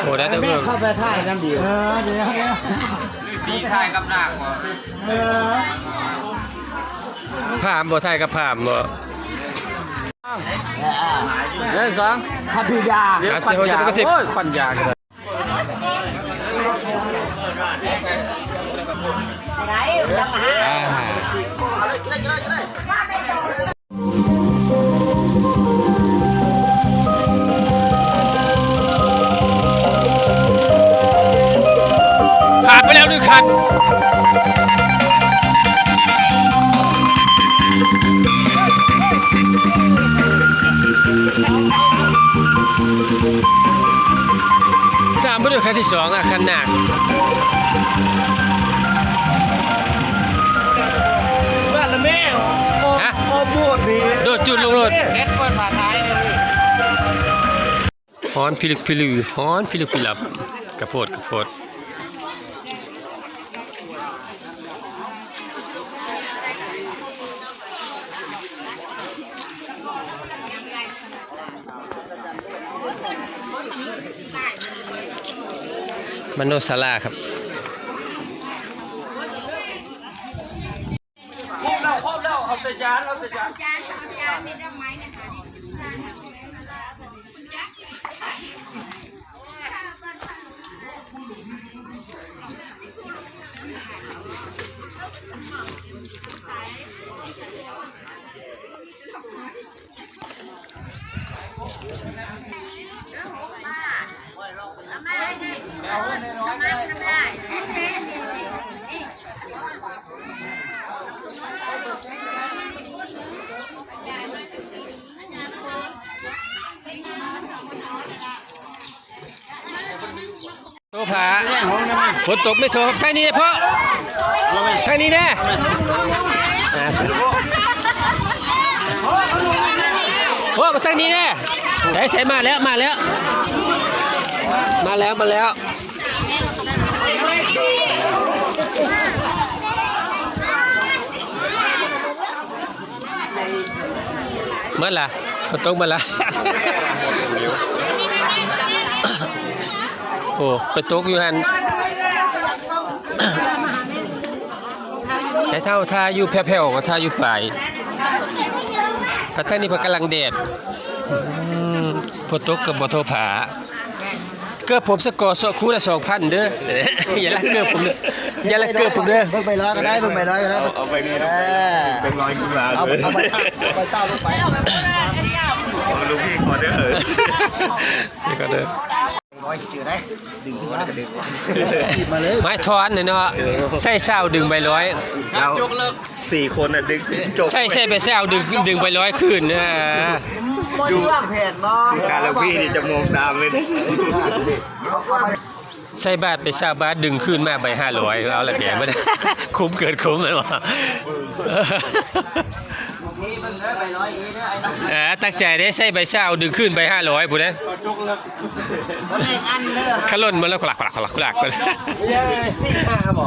โอ้ได้แต่เพิ่มเข้าไปท่ายน้ำดีเดี๋ยวสีไทยกับหนักว่ะผามบ่ไทยกับผามบ่เรื่องสองพัทยาครับเสียหัวจะเป็นกระสิบปัญญาเลยผ่านไปแล้ว1 คันตามไปด้วยคันที่2อ่ะคันหนักบ้านละแม่ฮะโอ้บูดนี่โดดจุดลงโลดเอ็ดคนผ่าท้ายเลยฮ้อนพิลึกพิลือฮ้อนพิลึกพิลับกระโพดมโนศาลาครับครบแล้วเอาแต่จานมีดอกไม้นะคะโตผาฝนตกไม่โทครับทางนี้เพราะทางนี้แน่โอ้มาทางนี้แน่ใส่มาแล้วเมื่อล่ะฝนตกมาละโอ้ไปตกอยู่หันแต่เท่าท่าอยู่แผ่วๆท่าอยู่ปลายพัดท่านี้พัดกำลังแดดฝนตกกับบ่โทผาเกือบผมสกอร์คู่ละ 2,000 เด้ออย่าละเกือบผมเด้ออย่าละเกือบผมเด้อเบิ่งไปร้อยก็ได้เอาไปนี่เป็นร้อยขึ้นมาเอาไปเศร้าลงไปลูกพี่ขอเด้อนี่ก็เด้อร้อยจืดได้ดึงขึ้นมาดึงมาเลยไม้ทอนเนาะใส่เศร้าดึงไป100เรา4 คนดึงจบใส่ไปเศร้าดึงไป100คืนนะอยู่วางแผนบ่การลูกพี่นี่จะมองตามเลยใส่บาทไป20 บาทดึงคืนมาใบ500เอาละแกไม่ได้คุ้มเกินคุ้มเลยว่ะตั้งใจได้ใส่ใบเศร้าดึงขึ้นใบ500ผู้ใดขลุ่นมาแล้วขลักไป4-5บ่